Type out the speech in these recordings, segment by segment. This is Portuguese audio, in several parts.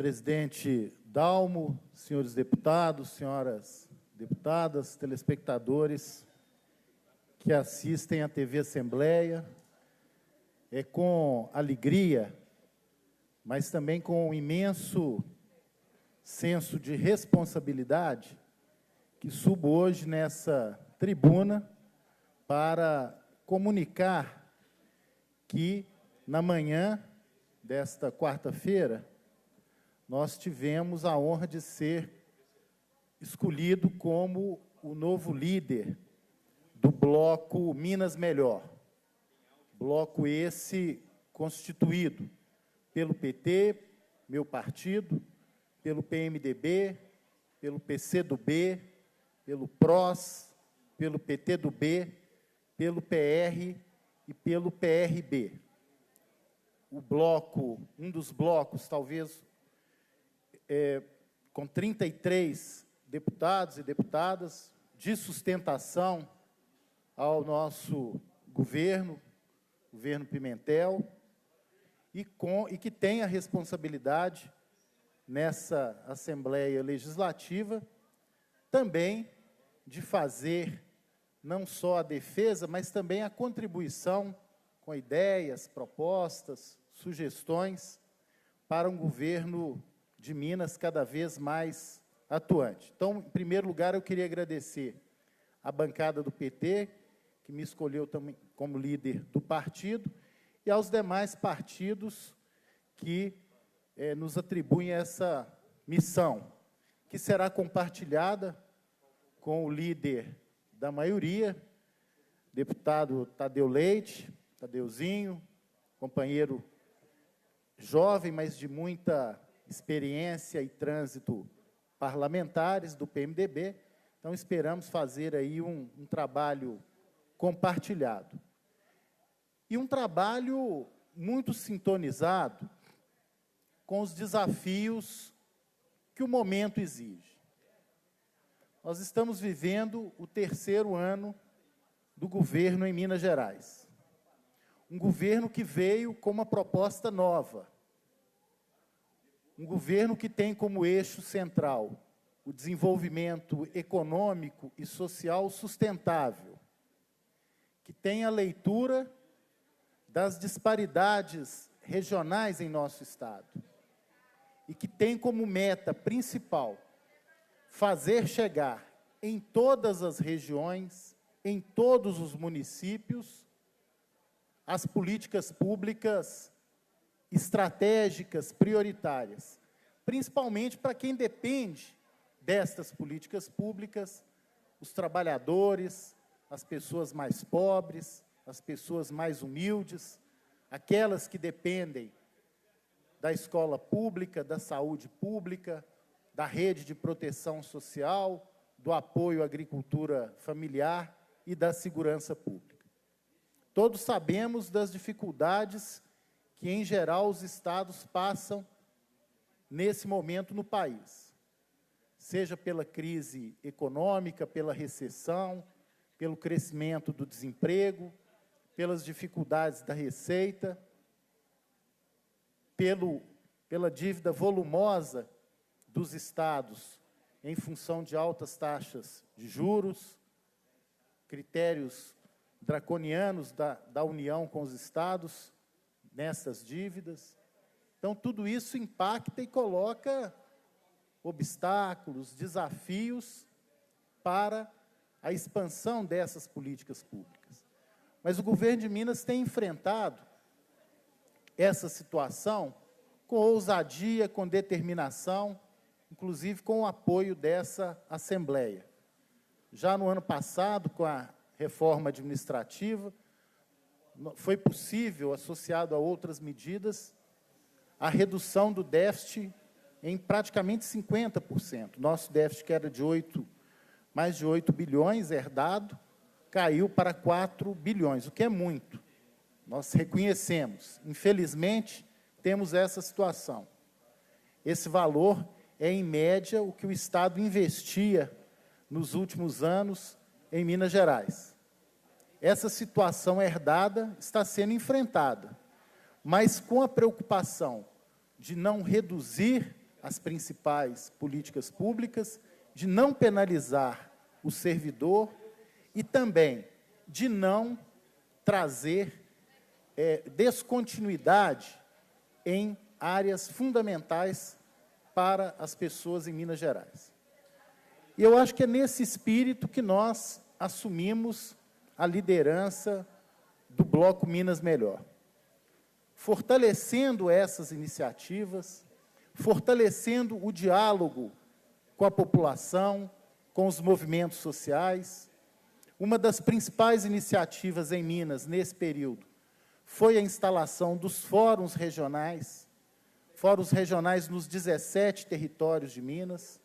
Presidente Dalmo, senhores deputados, senhoras deputadas, telespectadores que assistem à TV Assembleia, é com alegria, mas também com um imenso senso de responsabilidade que subo hoje nessa tribuna para comunicar que, na manhã desta quarta-feira, nós tivemos a honra de ser escolhido como o novo líder do bloco Minas Melhor. Bloco esse constituído pelo PT, meu partido, pelo PMDB, pelo PCdoB, pelo PROS, pelo PTdoB, pelo PR e pelo PRB. O bloco, um dos blocos, talvez, com 33 deputados e deputadas, de sustentação ao nosso governo Pimentel, e que tem a responsabilidade, nessa Assembleia Legislativa, também de fazer não só a defesa, mas também a contribuição com ideias, propostas, sugestões para um governo de Minas cada vez mais atuante. Então, em primeiro lugar, eu queria agradecer à bancada do PT, que me escolheu também como líder do partido, e aos demais partidos que nos atribuem essa missão, que será compartilhada com o líder da maioria, deputado Tadeu Leite, Tadeuzinho, companheiro jovem, mas de muita experiência e trânsito parlamentares do PMDB. Então, esperamos fazer aí um trabalho compartilhado. E um trabalho muito sintonizado com os desafios que o momento exige. Nós estamos vivendo o terceiro ano do governo em Minas Gerais. Um governo que veio com uma proposta nova. Um governo que tem como eixo central o desenvolvimento econômico e social sustentável, que tem a leitura das disparidades regionais em nosso Estado e que tem como meta principal fazer chegar em todas as regiões, em todos os municípios, as políticas públicas estratégicas, prioritárias, principalmente para quem depende destas políticas públicas, os trabalhadores, as pessoas mais pobres, as pessoas mais humildes, aquelas que dependem da escola pública, da saúde pública, da rede de proteção social, do apoio à agricultura familiar e da segurança pública. Todos sabemos das dificuldades que, em geral, os estados passam nesse momento no país, seja pela crise econômica, pela recessão, pelo crescimento do desemprego, pelas dificuldades da receita, pela dívida volumosa dos estados em função de altas taxas de juros, critérios draconianos da União com os estados nessas dívidas. Então, tudo isso impacta e coloca obstáculos, desafios para a expansão dessas políticas públicas. Mas o governo de Minas tem enfrentado essa situação com ousadia, com determinação, inclusive com o apoio dessa Assembleia. Já no ano passado, com a reforma administrativa, foi possível, associado a outras medidas, a redução do déficit em praticamente 50%. Nosso déficit, que era de mais de 8 bilhões herdado, caiu para 4 bilhões, o que é muito. Nós reconhecemos. Infelizmente, temos essa situação. Esse valor é, em média, o que o Estado investia nos últimos anos em Minas Gerais. Essa situação herdada está sendo enfrentada, mas com a preocupação de não reduzir as principais políticas públicas, de não penalizar o servidor e também de não trazer descontinuidade em áreas fundamentais para as pessoas em Minas Gerais. E eu acho que é nesse espírito que nós assumimos a liderança do Bloco Minas Melhor, fortalecendo essas iniciativas, fortalecendo o diálogo com a população, com os movimentos sociais. Uma das principais iniciativas em Minas, nesse período, foi a instalação dos fóruns regionais nos 17 territórios de Minas,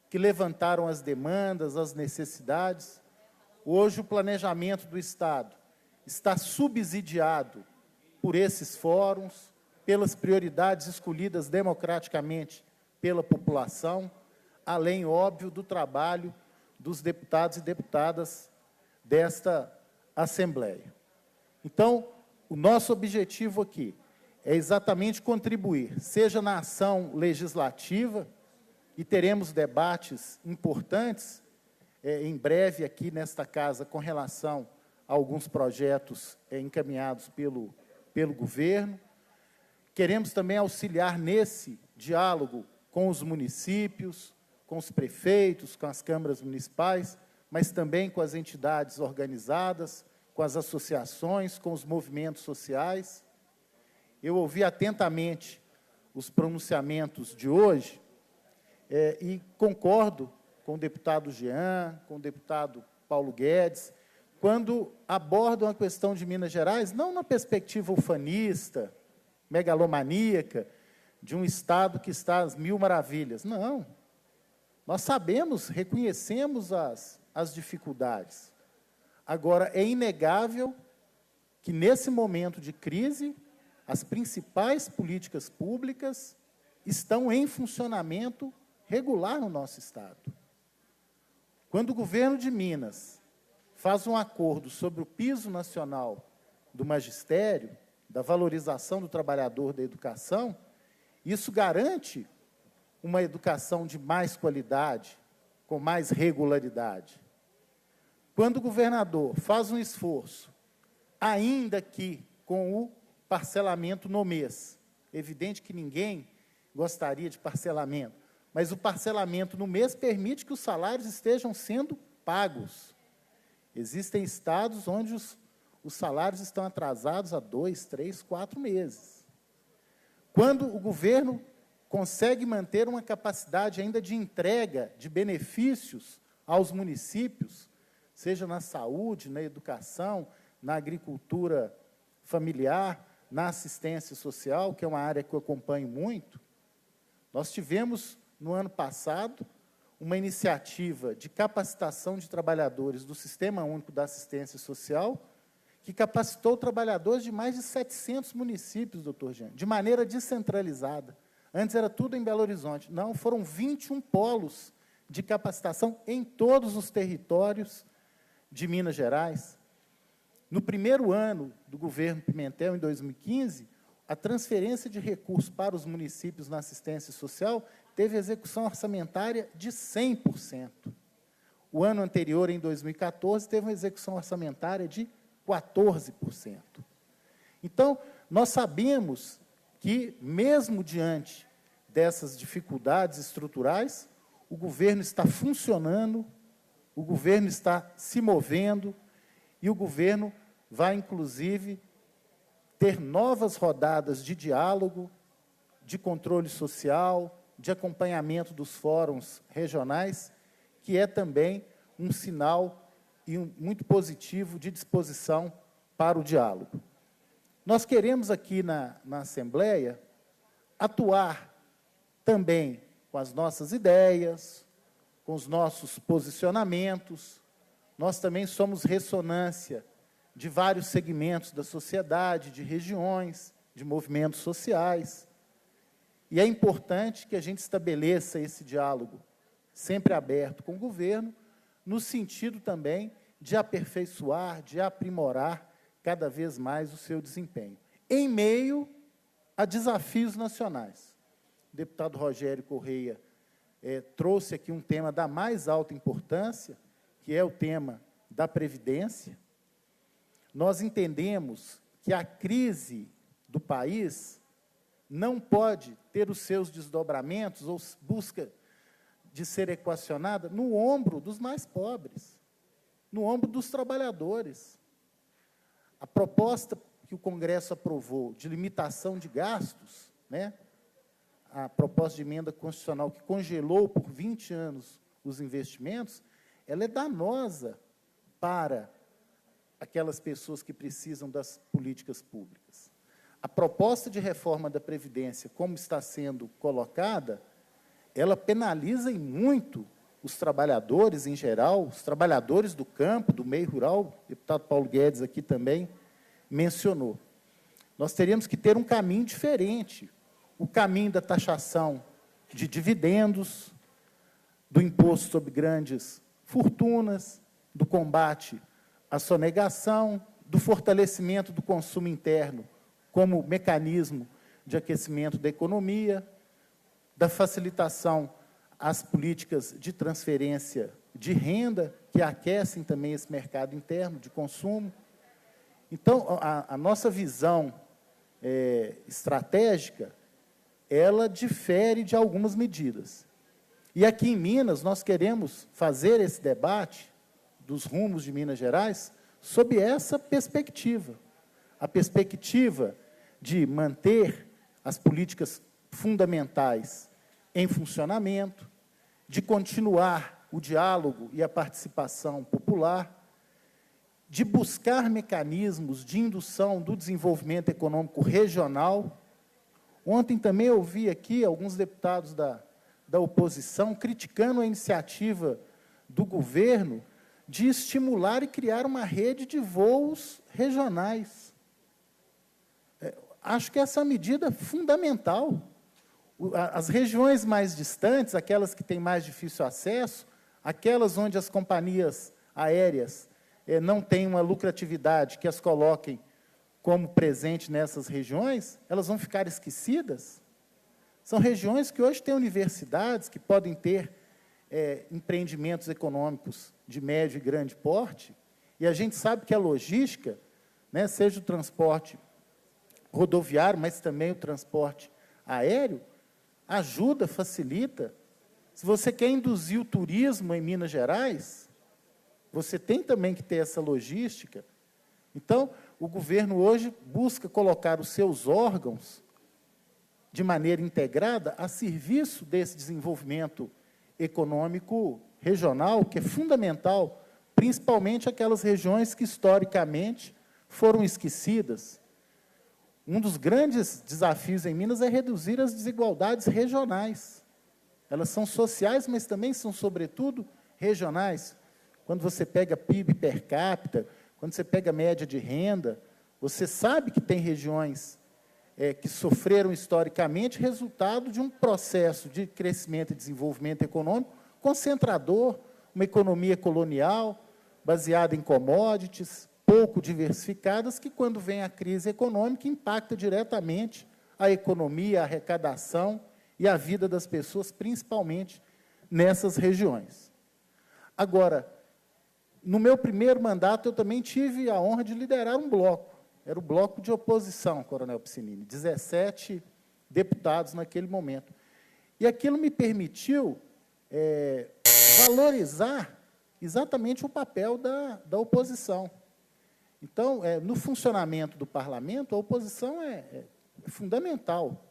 que levantaram as demandas, as necessidades. Hoje, o planejamento do Estado está subsidiado por esses fóruns, pelas prioridades escolhidas democraticamente pela população, além, óbvio, do trabalho dos deputados e deputadas desta Assembleia. Então, o nosso objetivo aqui é exatamente contribuir, seja na ação legislativa, e teremos debates importantes em breve aqui nesta casa com relação a alguns projetos encaminhados pelo governo. Queremos também auxiliar nesse diálogo com os municípios, com os prefeitos, com as câmaras municipais, mas também com as entidades organizadas, com as associações, com os movimentos sociais. Eu ouvi atentamente os pronunciamentos de hoje e concordo com o deputado Jean, com o deputado Paulo Guedes, quando abordam a questão de Minas Gerais, não na perspectiva ufanista, megalomaníaca, de um Estado que está às mil maravilhas. Não. Nós sabemos, reconhecemos as dificuldades. Agora, é inegável que, nesse momento de crise, as principais políticas públicas estão em funcionamento regular no nosso Estado. Quando o governo de Minas faz um acordo sobre o piso nacional do magistério, da valorização do trabalhador da educação, isso garante uma educação de mais qualidade, com mais regularidade. Quando o governador faz um esforço, ainda que com o parcelamento no mês, evidente que ninguém gostaria de parcelamento, mas o parcelamento no mês permite que os salários estejam sendo pagos. Existem estados onde os salários estão atrasados há 2, 3, 4 meses. Quando o governo consegue manter uma capacidade ainda de entrega de benefícios aos municípios, seja na saúde, na educação, na agricultura familiar, na assistência social, que é uma área que eu acompanho muito, nós tivemos, no ano passado, uma iniciativa de capacitação de trabalhadores do Sistema Único da Assistência Social, que capacitou trabalhadores de mais de 700 municípios, doutor Jean, de maneira descentralizada. Antes era tudo em Belo Horizonte. Não, foram 21 polos de capacitação em todos os territórios de Minas Gerais. No primeiro ano do governo Pimentel, em 2015, a transferência de recursos para os municípios na assistência social teve execução orçamentária de 100%. O ano anterior, em 2014, teve uma execução orçamentária de 14%. Então, nós sabemos que, mesmo diante dessas dificuldades estruturais, o governo está funcionando, o governo está se movendo, e o governo vai, inclusive, ter novas rodadas de diálogo, de controle social, de acompanhamento dos fóruns regionais, que é também um sinal muito positivo de disposição para o diálogo. Nós queremos aqui na Assembleia atuar também com as nossas ideias, com os nossos posicionamentos. Nós também somos ressonância de vários segmentos da sociedade, de regiões, de movimentos sociais. E é importante que a gente estabeleça esse diálogo sempre aberto com o governo, no sentido também de aperfeiçoar, de aprimorar cada vez mais o seu desempenho, em meio a desafios nacionais. o deputado Rogério Correia trouxe aqui um tema da mais alta importância, que é o tema da Previdência. Nós entendemos que a crise do país não pode ter os seus desdobramentos ou busca de ser equacionada no ombro dos mais pobres, no ombro dos trabalhadores. A proposta que o Congresso aprovou de limitação de gastos, né, a proposta de emenda constitucional que congelou por 20 anos os investimentos, ela é danosa para aquelas pessoas que precisam das políticas públicas. A proposta de reforma da Previdência, como está sendo colocada, ela penaliza em muito os trabalhadores em geral, os trabalhadores do campo, do meio rural, o deputado Paulo Guedes aqui também mencionou. Nós teríamos que ter um caminho diferente, o caminho da taxação de dividendos, do imposto sobre grandes fortunas, do combate à sonegação, do fortalecimento do consumo interno como mecanismo de aquecimento da economia, da facilitação às políticas de transferência de renda, que aquecem também esse mercado interno de consumo. Então, a nossa visão estratégica, ela difere de algumas medidas. E aqui em Minas, nós queremos fazer esse debate dos rumos de Minas Gerais sob essa perspectiva. A perspectiva de manter as políticas fundamentais em funcionamento, de continuar o diálogo e a participação popular, de buscar mecanismos de indução do desenvolvimento econômico regional. Ontem também eu ouvi aqui alguns deputados da oposição criticando a iniciativa do governo de estimular e criar uma rede de voos regionais. Acho que essa medida é fundamental. As regiões mais distantes, aquelas que têm mais difícil acesso, aquelas onde as companhias aéreas não têm uma lucratividade que as coloquem como presente nessas regiões, elas vão ficar esquecidas. São regiões que hoje têm universidades, que podem ter empreendimentos econômicos de médio e grande porte, e a gente sabe que a logística, né, seja o transporte rodoviário, mas também o transporte aéreo, ajuda, facilita. Se você quer induzir o turismo em Minas Gerais, você tem também que ter essa logística. Então, o governo hoje busca colocar os seus órgãos de maneira integrada a serviço desse desenvolvimento econômico regional, que é fundamental, principalmente aquelas regiões que, historicamente, foram esquecidas. Um dos grandes desafios em Minas é reduzir as desigualdades regionais. Elas são sociais, mas também são, sobretudo, regionais. Quando você pega PIB per capita, quando você pega a média de renda, você sabe que tem regiões que sofreram historicamente resultado de um processo de crescimento e desenvolvimento econômico concentrador, uma economia colonial, baseada em commodities, pouco diversificadas, que, quando vem a crise econômica, impacta diretamente a economia, a arrecadação e a vida das pessoas, principalmente nessas regiões. Agora, no meu primeiro mandato, eu também tive a honra de liderar um bloco. Era o bloco de oposição, Coronel Piscinini, 17 deputados naquele momento. E aquilo me permitiu valorizar exatamente o papel da oposição. Então, no funcionamento do parlamento, a oposição é fundamental.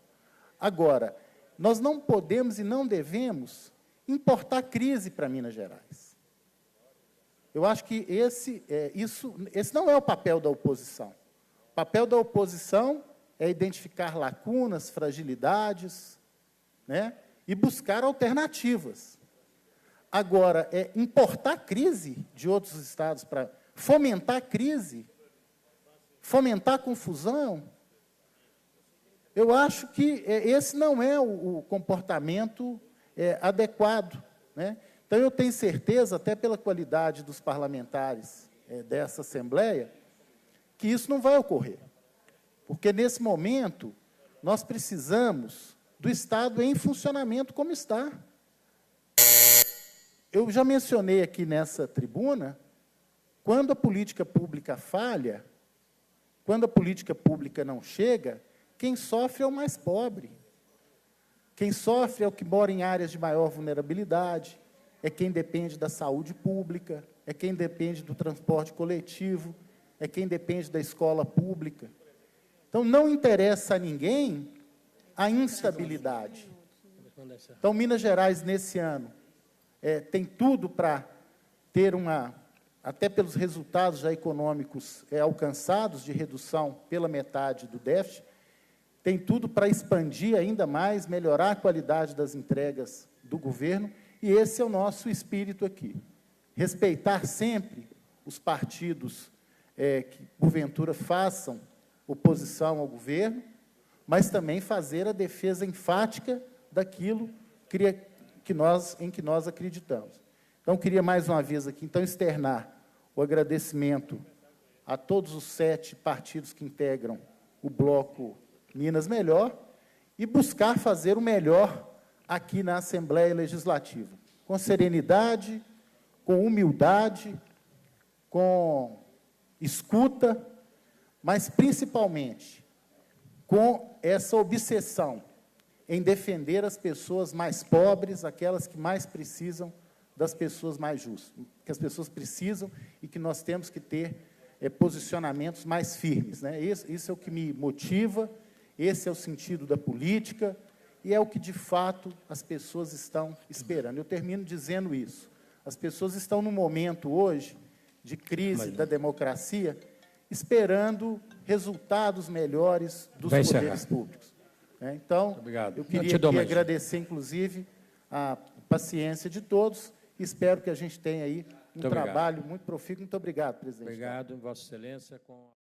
Agora, nós não podemos e não devemos importar crise para Minas Gerais. Eu acho que esse não é o papel da oposição. O papel da oposição é identificar lacunas, fragilidades, né, e buscar alternativas. Agora, importar crise de outros estados para fomentar crise, fomentar confusão, eu acho que esse não é o comportamento adequado, né? Então, eu tenho certeza, até pela qualidade dos parlamentares dessa Assembleia, que isso não vai ocorrer. Porque, nesse momento, nós precisamos do Estado em funcionamento como está. Eu já mencionei aqui nessa tribuna, quando a política pública falha, quando a política pública não chega, quem sofre é o mais pobre. Quem sofre é o que mora em áreas de maior vulnerabilidade, é quem depende da saúde pública, é quem depende do transporte coletivo, é quem depende da escola pública. Então, não interessa a ninguém a instabilidade. Então, Minas Gerais, nesse ano, tem tudo para ter até pelos resultados já econômicos alcançados de redução pela metade do déficit, tem tudo para expandir ainda mais, melhorar a qualidade das entregas do governo, e esse é o nosso espírito aqui. Respeitar sempre os partidos que, porventura, façam oposição ao governo, mas também fazer a defesa enfática daquilo em que nós acreditamos. Então, queria mais uma vez aqui, então, externar o agradecimento a todos os 7 partidos que integram o bloco Minas Melhor e buscar fazer o melhor aqui na Assembleia Legislativa, com serenidade, com humildade, com escuta, mas, principalmente, com essa obsessão em defender as pessoas mais pobres, aquelas que mais precisam das pessoas mais justas, que as pessoas precisam e que nós temos que ter posicionamentos mais firmes, né? Isso é o que me motiva, esse é o sentido da política e é o que, de fato, as pessoas estão esperando. Eu termino dizendo isso. As pessoas estão num momento, hoje, de crise da democracia, esperando resultados melhores dos poderes públicos. Então, eu queria aqui agradecer, inclusive, a paciência de todos e espero que a gente tenha aí um trabalho muito profícuo. Muito obrigado, presidente. Obrigado, Vossa Excelência.